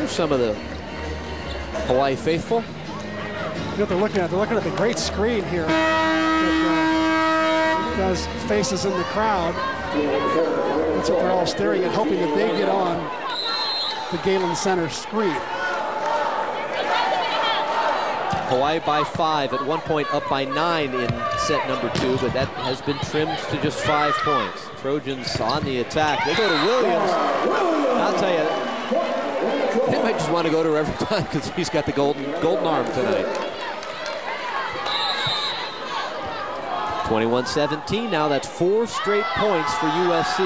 There's some of the Hawaii faithful. You know what they're looking at? They're looking at the great screen here. Has faces in the crowd. That's what they're all staring at, hoping that they get on the Galen Center screen. Hawaii by 5, at one point up by 9 in set number 2, but that has been trimmed to just 5 points. Trojans on the attack. They go to Williams. I'll tell you, they might just want to go to her every time because he's got the golden arm tonight. 21-17 now. That's 4 straight points for USC.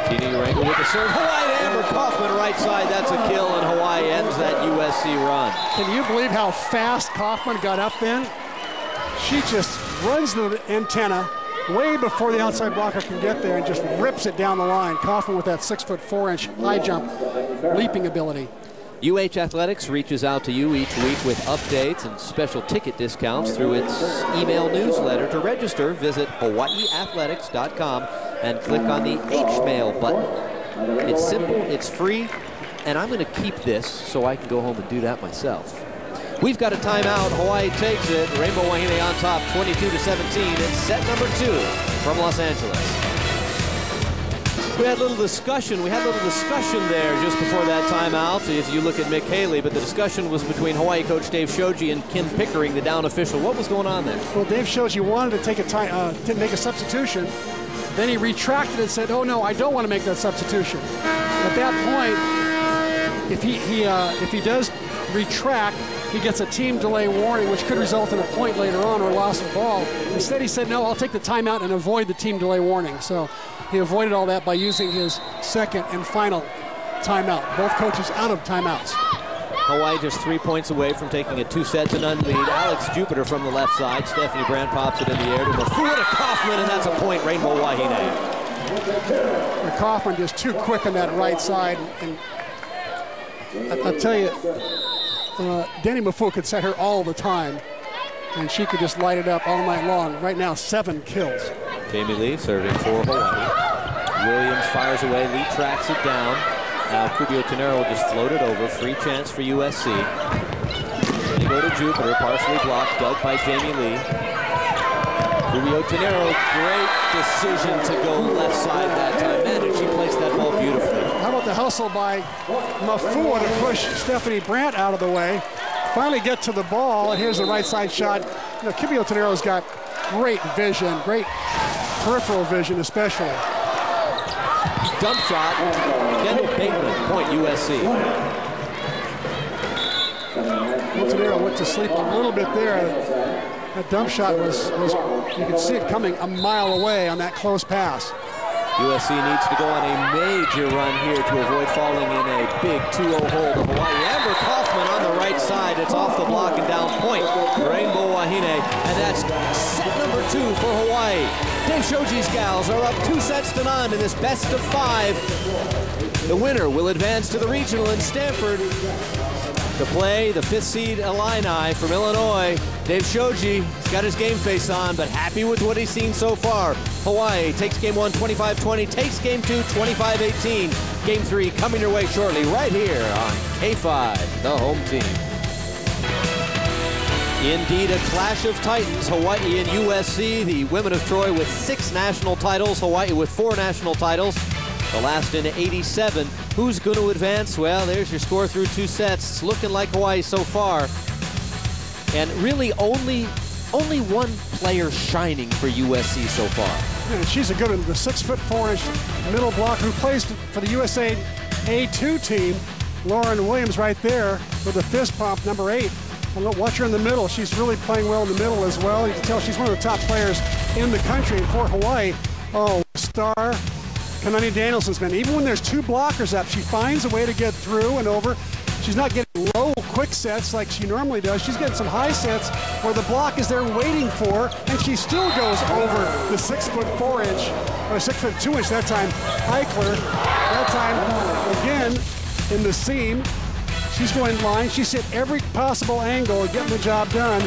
Tina Urengo with the serve. Hawaii to Amber Kaufman right side. That's a kill, and Hawaii ends that USC run. Can you believe how fast Kaufman got up then? She just runs the antenna way before the outside blocker can get there and just rips it down the line. Kaufman with that 6'4" high jump leaping ability. UH Athletics reaches out to you each week with updates and special ticket discounts through its email newsletter. To register, visit hawaiiathletics.com and click on the H-Mail button. It's simple, it's free, and I'm going to keep this so I can go home and do that myself. We've got a timeout. Hawaii takes it. Rainbow Wahine on top, 22-17. It's set number 2 from Los Angeles. We had a little discussion. There just before that timeout, if you look at Mick Haley, but the discussion was between Hawaii coach Dave Shoji and Kim Pickering, the down official. What was going on there? Well, Dave Shoji wanted to take a to make a substitution. Then he retracted and said, "Oh no, I don't want to make that substitution." At that point, if he does retract, he gets a team delay warning, which could result in a point later on or loss of ball. Instead, he said, "No, I'll take the timeout and avoid the team delay warning." So he avoided all that by using his second and final timeout. Both coaches out of timeouts. Hawaii just 3 points away from taking a 2-0 lead. Alex Jupiter from the left side. Stephanie Brandt pops it in the air to Mafua to Kaufman, and that's a point, Rainbow Wahine. Kaufman just too quick on that right side. And I'll tell you, Danny Mafua could set her all the time, and she could just light it up all night long. Right now, 7 kills. Jamie Lee serving for Hawaii. Williams fires away. Lee tracks it down. Now Kubio Tenero just floated over. Free chance for USC. They go to Jupiter. Partially blocked. Dug by Jamie Lee. Kubio Tenero, great decision to go left side that time. Man, did she place that ball beautifully. How about the hustle by Mafua to push Stephanie Brandt out of the way. Finally get to the ball, and here's the right side shot. You know, Kubio Tenero's got great vision, great peripheral vision especially. Dump shot, Kendall Bateman, point USC. Tenero went to sleep a little bit there. That dump shot was you could see it coming a mile away on that close pass. USC needs to go on a major run here to avoid falling in a big 2-0 hole to Hawaii. Amber Kaufman on the right side. It's off the block and down point. Rainbow Wahine, and that's set number 2 for Hawaii. Dave Shoji's gals are up 2-0 in this best of 5. The winner will advance to the regional in Stanford to play the 5th seed Illini from Illinois. Dave Shoji's got his game face on, but happy with what he's seen so far. Hawaii takes game 1 25-20, takes game 2 25-18. Game 3 coming your way shortly right here on K5, the home team. Indeed, a clash of titans, Hawaii and USC. The women of Troy with 6 national titles, Hawaii with 4 national titles, the last in '87. Who's going to advance? Well, there's your score through 2 sets. It's looking like Hawaii so far. And really only one player shining for USC so far. Yeah, she's a good one, the 6'4" middle blocker who plays for the USA A2 team. Lauren Williams right there with the fist pump, number 8. Watch her in the middle. She's really playing well in the middle as well. You can tell she's one of the top players in the country. And for Hawaii, star Kanani Danielson's been. Even when there's 2 blockers up, she finds a way to get through and over. She's not getting low, quick sets like she normally does. She's getting some high sets where the block is there waiting for, and she still goes over the 6'4" or 6'2" that time. Eichler, that time again in the seam. She's going line. She's hit every possible angle and getting the job done.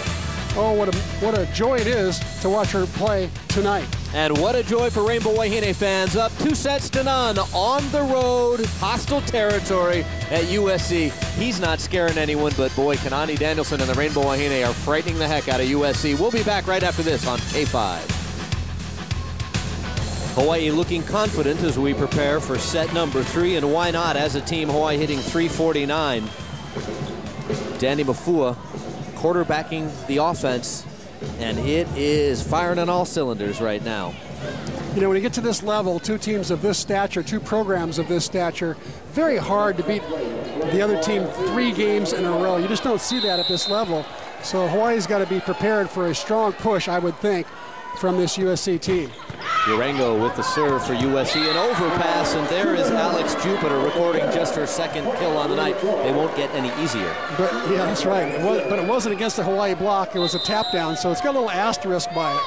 Oh, what a joy it is to watch her play tonight. And what a joy for Rainbow Wahine fans. Up 2-0 on the road, hostile territory at USC. He's not scaring anyone, but boy, Kanani Danielson and the Rainbow Wahine are frightening the heck out of USC. We'll be back right after this on K5. Hawaii looking confident as we prepare for set number 3, and why not? As a team, Hawaii hitting .349. Danny Mafua quarterbacking the offense, and it is firing on all cylinders right now. You know, when you get to this level, two teams of this stature, two programs of this stature, very hard to beat the other team 3 games in a row. You just don't see that at this level. So Hawaii's got to be prepared for a strong push, I would think, from this USC team. Urengo with the serve for USC, an overpass, and there is Alex Jupiter recording just her 2nd kill on the night. They won't get any easier. But yeah, that's right. But it wasn't against the Hawaii block. It was a tap down, so it's got a little asterisk by it.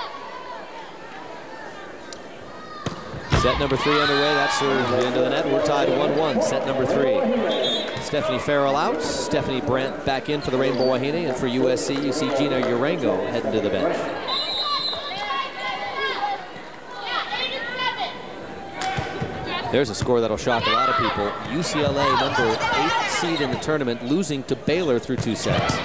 Set number 3 underway. That's the end of the net. We're tied 1-1. Set number 3. Stephanie Farrell out. Stephanie Brandt back in for the Rainbow Wahine, and for USC, you see Gina Urengo heading to the bench. There's a score that'll shock a lot of people. UCLA, number 8 seed in the tournament, losing to Baylor through 2 sets.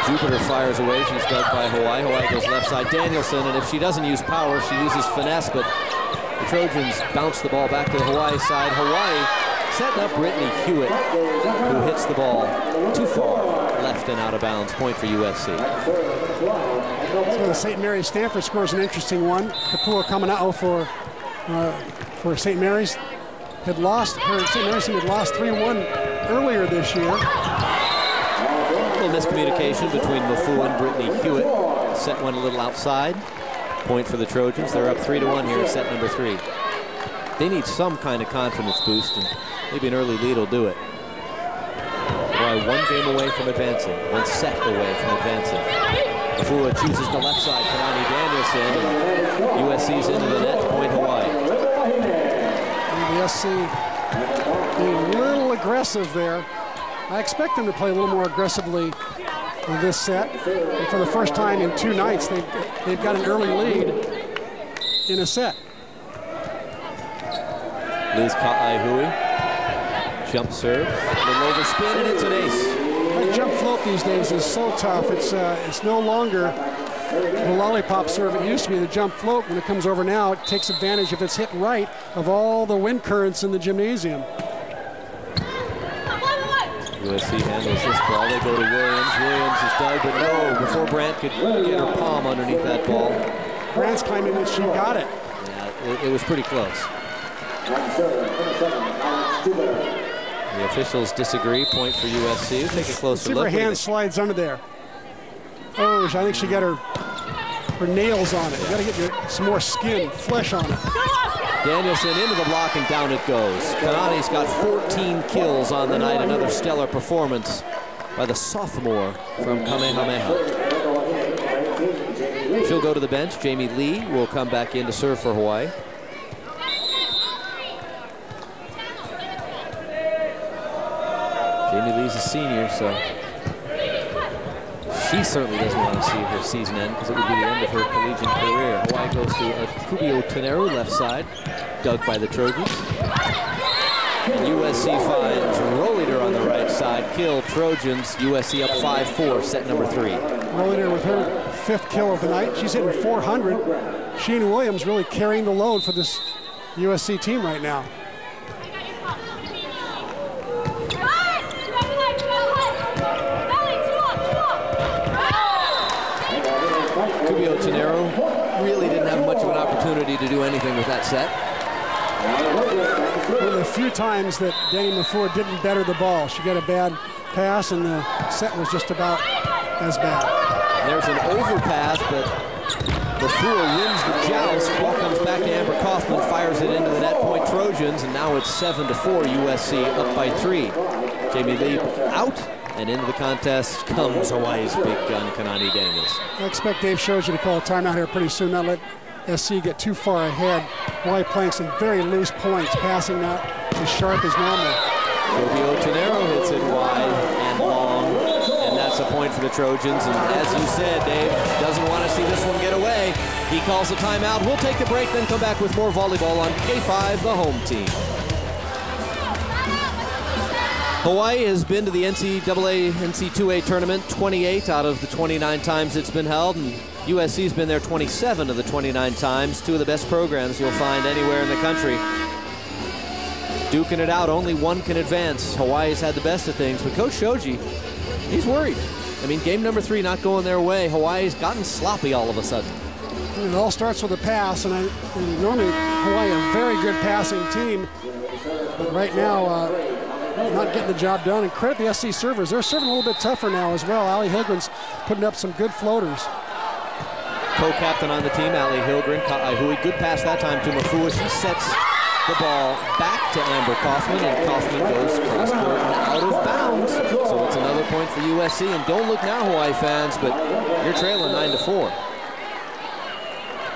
Jupiter fires away. She's dug by Hawaii. Hawaii goes left side. Danielson, and if she doesn't use power, she uses finesse, but the Trojans bounce the ball back to the Hawaii side. Hawaii setting up Brittany Hewitt, who hits the ball too far left and out of bounds. Point for USC. So the St. Mary's Stanford scores an interesting one. Kapua coming out for St. Mary's. St. Mary's had lost 3-1 earlier this year. A little miscommunication between Mafua and Brittany Hewitt. Set one a little outside. Point for the Trojans. They're up 3-1 here at set number 3. They need some kind of confidence boost, and maybe an early lead will do it. Why 1 game away from advancing, 1 set away from advancing. Mafua chooses the left side. Kanani Danielson, and USC's into the net. Point Hawaii. The SC being a little aggressive there. I expect them to play a little more aggressively in this set. And for the first time in 2 nights, they've got an early lead in a set. Liz Ka'aihui, jump serve, a little overspin, and it's an ace. That jump float these days is so tough. It's no longer the lollipop serve it used to be. The jump float, when it comes over now, it takes advantage, if it's hit right, of all the wind currents in the gymnasium. USC handles this ball. They go to Williams. Williams is dug, but no, before Brandt could get her palm underneath that ball. Brandt's claiming that she got it. Yeah, it was pretty close. The officials disagree. Point for USC. We'll take a closer look. See if her hand slides under there. Oh, I think she got her nails on it. You got to get some more skin, flesh on it. Danielson into the block, and down it goes. Kanani's got 14 kills on the night. Another stellar performance by the sophomore from Kamehameha. She'll go to the bench. Jamie Lee will come back in to serve for Hawaii. Jamie Lee's a senior, so she certainly doesn't want to see her season end, because it would be the end of her collegiate career. Hawaii goes to Akubio Teneru, left side, dug by the Trojans. And USC finds Rolliter on the right side, kill Trojans. USC up 5-4, set number 3. Rolliter with her 5th kill of the night. She's hitting 400. Sheen Williams really carrying the load for this USC team right now. Akubio Teneru really didn't have much of an opportunity to do anything with that set. One of the few times that Danny Mafua didn't better the ball. She got a bad pass, and the set was just about as bad. There's an overpass, but Mafua wins the joust. Ball comes back to Amber Kaufman, fires it into the net. Point Trojans, and now it's 7-4. USC up by 3. Jamie Lee out, and into the contest comes Hawaii's big gun, Kanani Daniels. I expect Dave Shoji to call a timeout here pretty soon. Not let SC get too far ahead. Hawaii playing some very loose points, passing not as sharp as normal. Akubio Teneru hits it wide and long, and that's That's a point for the Trojans, and as you said, Dave doesn't want to see this one get away. He calls a timeout. We'll take the break, then come back with more volleyball on K5, the home team. Hawaii has been to the NCAA NC2A tournament 28 out of the 29 times it's been held, and USC's been there 27 of the 29 times. Two of the best programs you'll find anywhere in the country. Duking it out, only one can advance. Hawaii's had the best of things, but Coach Shoji, he's worried. I mean, game number 3 not going their way. Hawaii's gotten sloppy all of a sudden. It all starts with a pass, and normally Hawaii a very good passing team, but right now not getting the job done. And credit the SC servers. They're serving a little bit tougher now as well. Allie Hilgren's putting up some good floaters. Co-captain on the team, Allie Hilgren. Good pass that time to Mafua. She sets the ball back to Amber Kaufman, and Kaufman goes cross-court and out of bounds. So it's another point for USC. And don't look now, Hawaii fans, but you're trailing 9-4.